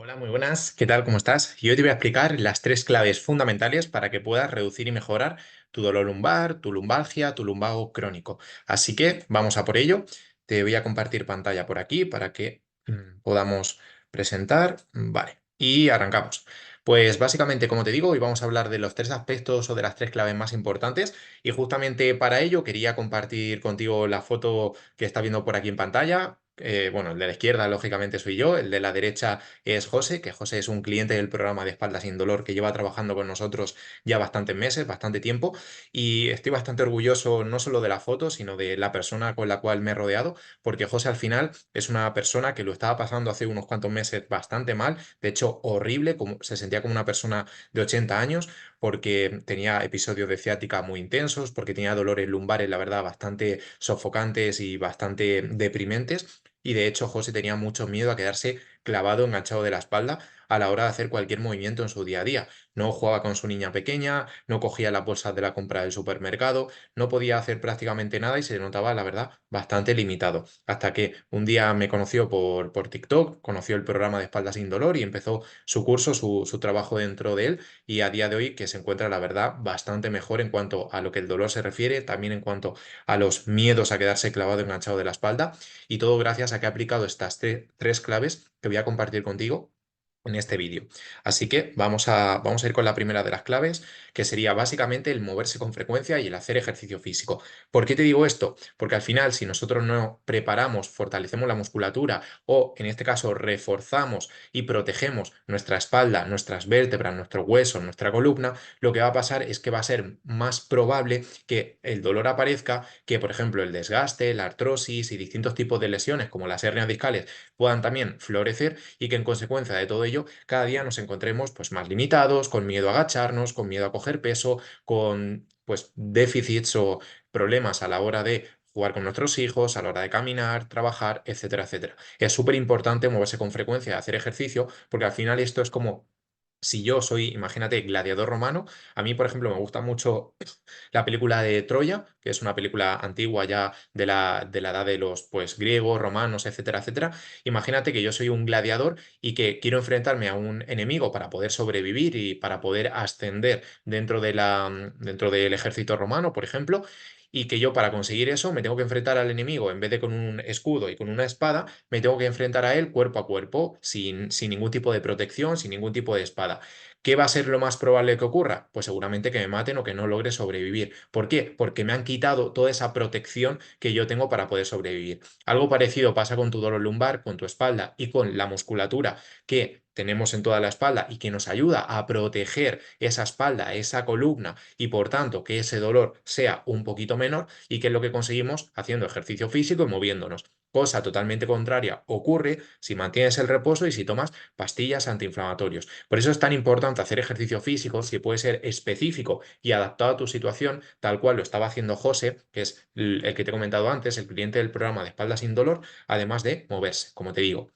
Hola, muy buenas. ¿Qué tal? ¿Cómo estás? Y hoy te voy a explicar las tres claves fundamentales para que puedas reducir y mejorar tu dolor lumbar, tu lumbalgia, tu lumbago crónico. Así que vamos a por ello. Te voy a compartir pantalla por aquí para que podamos presentar. Vale, y arrancamos. Pues básicamente, como te digo, hoy vamos a hablar de los tres aspectos o de las tres claves más importantes y justamente para ello quería compartir contigo la foto que estás viendo por aquí en pantalla. Bueno, el de la izquierda, lógicamente, soy yo, el de la derecha es José, que José es un cliente del programa de Espalda Sin Dolor que lleva trabajando con nosotros ya bastantes meses, bastante tiempo, y estoy bastante orgulloso no solo de la foto, sino de la persona con la cual me he rodeado, porque José al final es una persona que lo estaba pasando hace unos cuantos meses bastante mal, de hecho horrible, como, se sentía como una persona de 80 años, porque tenía episodios de ciática muy intensos, porque tenía dolores lumbares, la verdad, bastante sofocantes y bastante deprimentes. Y de hecho, José tenía mucho miedo a quedarse clavado, enganchado de la espalda a la hora de hacer cualquier movimiento en su día a día. No jugaba con su niña pequeña, no cogía las bolsas de la compra del supermercado, no podía hacer prácticamente nada y se notaba, la verdad, bastante limitado. Hasta que un día me conoció por TikTok, conoció el programa de Espalda Sin Dolor y empezó su curso, su trabajo dentro de él, y a día de hoy que se encuentra, la verdad, bastante mejor en cuanto a lo que el dolor se refiere, también en cuanto a los miedos a quedarse clavado enganchado de la espalda, y todo gracias a que he aplicado estas tres claves que voy a compartir contigo en este vídeo. Así que vamos a ir con la primera de las claves, que sería básicamente el moverse con frecuencia y el hacer ejercicio físico. ¿Por qué te digo esto? Porque al final, si nosotros no preparamos, fortalecemos la musculatura o, en este caso, reforzamos y protegemos nuestra espalda, nuestras vértebras, nuestros huesos, nuestra columna, lo que va a pasar es que va a ser más probable que el dolor aparezca, que, por ejemplo, el desgaste, la artrosis y distintos tipos de lesiones, como las hernias discales, puedan también florecer y que en consecuencia de todo ello cada día nos encontremos pues más limitados, con miedo a agacharnos, con miedo a coger peso, con pues déficits o problemas a la hora de jugar con nuestros hijos, a la hora de caminar, trabajar, etcétera, etcétera. Es súper importante moverse con frecuencia, hacer ejercicio, porque al final esto es como si yo soy, imagínate, gladiador romano. A mí, por ejemplo, me gusta mucho la película de Troya, que es una película antigua ya de la edad de los pues, griegos, romanos, etcétera, etcétera. Imagínate que yo soy un gladiador y que quiero enfrentarme a un enemigo para poder sobrevivir y para poder ascender dentro del ejército romano, por ejemplo. Y que yo para conseguir eso me tengo que enfrentar al enemigo en vez de con un escudo y con una espada, me tengo que enfrentar a él cuerpo a cuerpo, sin ningún tipo de protección, sin ningún tipo de espada. ¿Qué va a ser lo más probable que ocurra? Pues seguramente que me maten o que no logre sobrevivir. ¿Por qué? Porque me han quitado toda esa protección que yo tengo para poder sobrevivir. Algo parecido pasa con tu dolor lumbar, con tu espalda y con la musculatura que tenemos en toda la espalda y que nos ayuda a proteger esa espalda, esa columna y por tanto que ese dolor sea un poquito menor, y que es lo que conseguimos haciendo ejercicio físico y moviéndonos. Cosa totalmente contraria ocurre si mantienes el reposo y si tomas pastillas antiinflamatorios. Por eso es tan importante hacer ejercicio físico, si puede ser específico y adaptado a tu situación, tal cual lo estaba haciendo José, que es el que te he comentado antes, el cliente del programa de Espalda Sin Dolor, además de moverse, como te digo.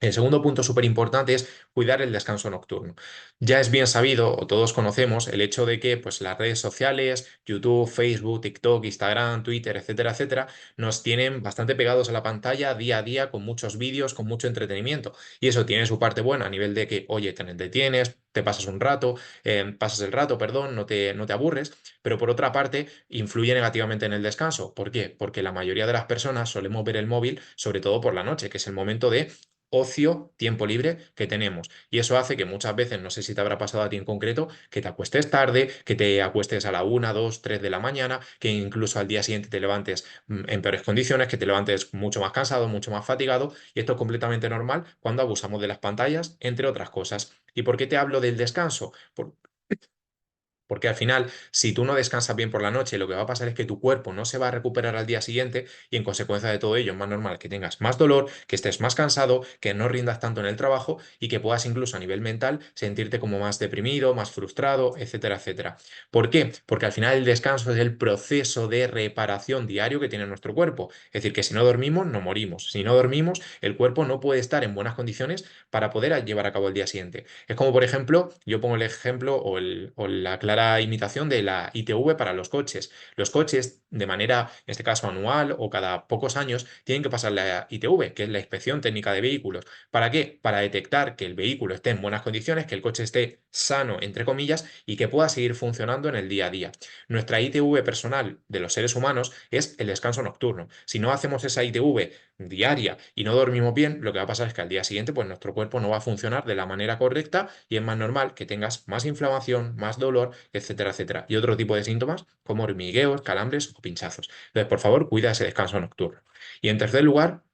El segundo punto súper importante es cuidar el descanso nocturno. Ya es bien sabido, o todos conocemos, el hecho de que pues, las redes sociales, YouTube, Facebook, TikTok, Instagram, Twitter, etcétera, etcétera, nos tienen bastante pegados a la pantalla día a día con muchos vídeos, con mucho entretenimiento. Y eso tiene su parte buena a nivel de que, oye, te entretienes, te pasas un rato, pasas el rato, perdón, no te aburres, pero por otra parte influye negativamente en el descanso. ¿Por qué? Porque la mayoría de las personas solemos ver el móvil, sobre todo por la noche, que es el momento de ocio, tiempo libre que tenemos. Y eso hace que muchas veces, no sé si te habrá pasado a ti en concreto, que te acuestes tarde, que te acuestes a la 1, 2, 3 de la mañana, que incluso al día siguiente te levantes en peores condiciones, que te levantes mucho más cansado, mucho más fatigado. Y esto es completamente normal cuando abusamos de las pantallas, entre otras cosas. ¿Y por qué te hablo del descanso? Porque al final, si tú no descansas bien por la noche, lo que va a pasar es que tu cuerpo no se va a recuperar al día siguiente y en consecuencia de todo ello es más normal que tengas más dolor, que estés más cansado, que no rindas tanto en el trabajo y que puedas incluso a nivel mental sentirte como más deprimido, más frustrado, etcétera, etcétera. ¿Por qué? Porque al final el descanso es el proceso de reparación diario que tiene nuestro cuerpo. Es decir, que si no dormimos, no morimos. Si no dormimos, el cuerpo no puede estar en buenas condiciones para poder llevar a cabo el día siguiente. Es como, por ejemplo, yo pongo el ejemplo o la clara clara imitación de la ITV para los coches. Los coches, de manera, en este caso anual o cada pocos años, tienen que pasar la ITV, que es la Inspección Técnica de Vehículos. ¿Para qué? Para detectar que el vehículo esté en buenas condiciones, que el coche esté sano, entre comillas, y que pueda seguir funcionando en el día a día. Nuestra ITV personal de los seres humanos es el descanso nocturno. Si no hacemos esa ITV diaria y no dormimos bien, lo que va a pasar es que al día siguiente pues nuestro cuerpo no va a funcionar de la manera correcta y es más normal que tengas más inflamación, más dolor, etcétera, etcétera. Y otro tipo de síntomas como hormigueos, calambres o pinchazos. Entonces, por favor, cuida ese descanso nocturno. Y en tercer lugar,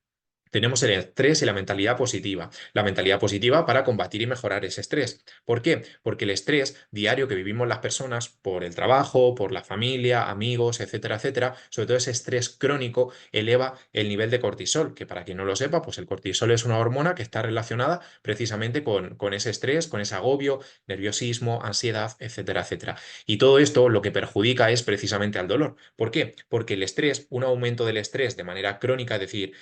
tenemos el estrés y la mentalidad positiva. La mentalidad positiva para combatir y mejorar ese estrés. ¿Por qué? Porque el estrés diario que vivimos las personas por el trabajo, por la familia, amigos, etcétera, etcétera, sobre todo ese estrés crónico eleva el nivel de cortisol, que para quien no lo sepa, pues el cortisol es una hormona que está relacionada precisamente con ese estrés, con ese agobio, nerviosismo, ansiedad, etcétera, etcétera. Y todo esto lo que perjudica es precisamente al dolor. ¿Por qué? Porque el estrés, un aumento del estrés de manera crónica, es decir,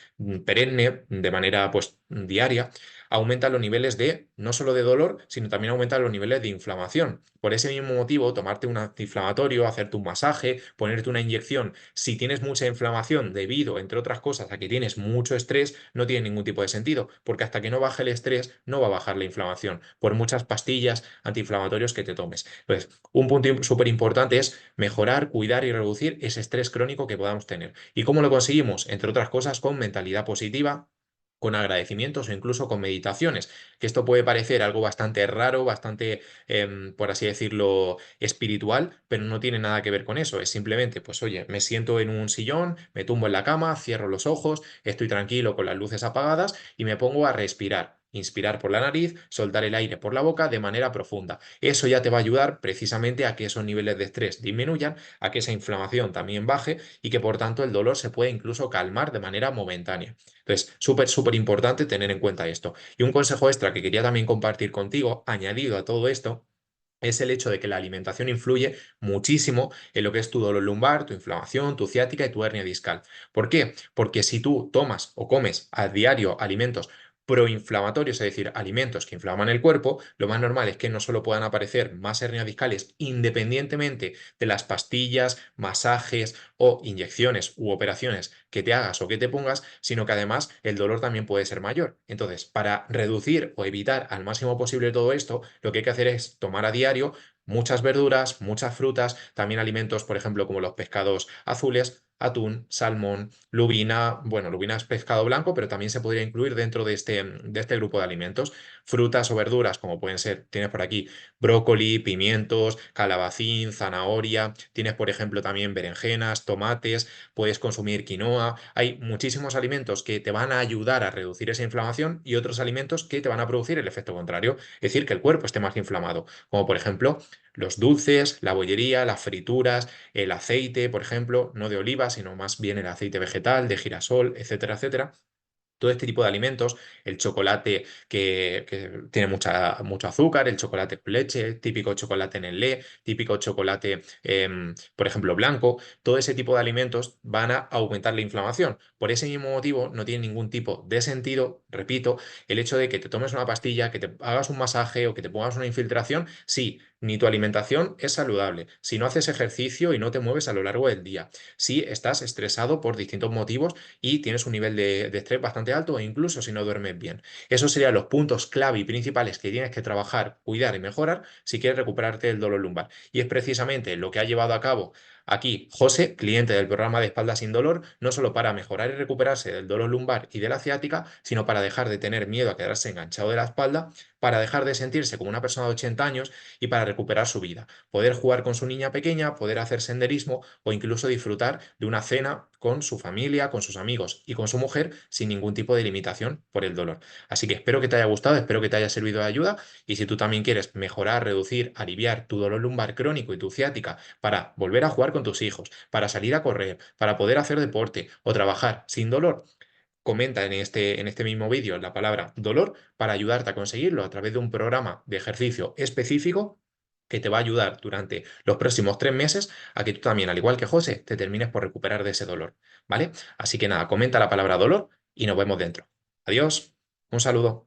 perenne, de manera pues diaria, aumenta los niveles de, no solo de dolor, sino también aumenta los niveles de inflamación. Por ese mismo motivo, tomarte un antiinflamatorio, hacerte un masaje, ponerte una inyección, si tienes mucha inflamación debido, entre otras cosas, a que tienes mucho estrés, no tiene ningún tipo de sentido, porque hasta que no baje el estrés, no va a bajar la inflamación, por muchas pastillas antiinflamatorios que te tomes. Entonces, un punto súper importante es mejorar, cuidar y reducir ese estrés crónico que podamos tener. ¿Y cómo lo conseguimos? Entre otras cosas, con mentalidad positiva, con agradecimientos o incluso con meditaciones, que esto puede parecer algo bastante raro, bastante, por así decirlo, espiritual, pero no tiene nada que ver con eso. Es simplemente, pues oye, me siento en un sillón, me tumbo en la cama, cierro los ojos, estoy tranquilo con las luces apagadas y me pongo a respirar. Inspirar por la nariz, soltar el aire por la boca de manera profunda. Eso ya te va a ayudar precisamente a que esos niveles de estrés disminuyan, a que esa inflamación también baje y que por tanto el dolor se pueda incluso calmar de manera momentánea. Entonces, súper, súper importante tener en cuenta esto. Y un consejo extra que quería también compartir contigo, añadido a todo esto, es el hecho de que la alimentación influye muchísimo en lo que es tu dolor lumbar, tu inflamación, tu ciática y tu hernia discal. ¿Por qué? Porque si tú tomas o comes a diario alimentos proinflamatorios, es decir, alimentos que inflaman el cuerpo, lo más normal es que no solo puedan aparecer más hernias discales independientemente de las pastillas, masajes o inyecciones u operaciones que te hagas o que te pongas, sino que además el dolor también puede ser mayor. Entonces, para reducir o evitar al máximo posible todo esto, lo que hay que hacer es tomar a diario muchas verduras, muchas frutas, también alimentos, por ejemplo, como los pescados azules, atún, salmón, lubina. Bueno, lubina es pescado blanco, pero también se podría incluir dentro de este grupo de alimentos. Frutas o verduras, como pueden ser, tienes por aquí brócoli, pimientos, calabacín, zanahoria, tienes, por ejemplo, también berenjenas, tomates, puedes consumir quinoa. Hay muchísimos alimentos que te van a ayudar a reducir esa inflamación y otros alimentos que te van a producir el efecto contrario, es decir, que el cuerpo esté más inflamado, como por ejemplo los dulces, la bollería, las frituras, el aceite, por ejemplo, no de oliva, sino más bien el aceite vegetal, de girasol, etcétera, etcétera. Todo este tipo de alimentos, el chocolate que tiene mucho azúcar, el chocolate con leche, típico chocolate Nestlé, típico chocolate, por ejemplo, blanco, todo ese tipo de alimentos van a aumentar la inflamación. Por ese mismo motivo, no tiene ningún tipo de sentido, repito, el hecho de que te tomes una pastilla, que te hagas un masaje o que te pongas una infiltración, sí, ni tu alimentación es saludable, si no haces ejercicio y no te mueves a lo largo del día, si estás estresado por distintos motivos y tienes un nivel de estrés bastante alto, o incluso si no duermes bien. Esos serían los puntos clave y principales que tienes que trabajar, cuidar y mejorar si quieres recuperarte del dolor lumbar. Y es precisamente lo que ha llevado a cabo aquí José, cliente del programa de espalda sin dolor, no solo para mejorar y recuperarse del dolor lumbar y de la ciática, sino para dejar de tener miedo a quedarse enganchado de la espalda, para dejar de sentirse como una persona de 80 años y para recuperar su vida. Poder jugar con su niña pequeña, poder hacer senderismo o incluso disfrutar de una cena con su familia, con sus amigos y con su mujer sin ningún tipo de limitación por el dolor. Así que espero que te haya gustado, espero que te haya servido de ayuda y si tú también quieres mejorar, reducir, aliviar tu dolor lumbar crónico y tu ciática para volver a jugar con tus hijos, para salir a correr, para poder hacer deporte o trabajar sin dolor, comenta en este mismo vídeo la palabra dolor para ayudarte a conseguirlo a través de un programa de ejercicio específico que te va a ayudar durante los próximos 3 meses a que tú también, al igual que José, te termines por recuperar de ese dolor, ¿vale? Así que nada, comenta la palabra dolor y nos vemos dentro. Adiós, un saludo.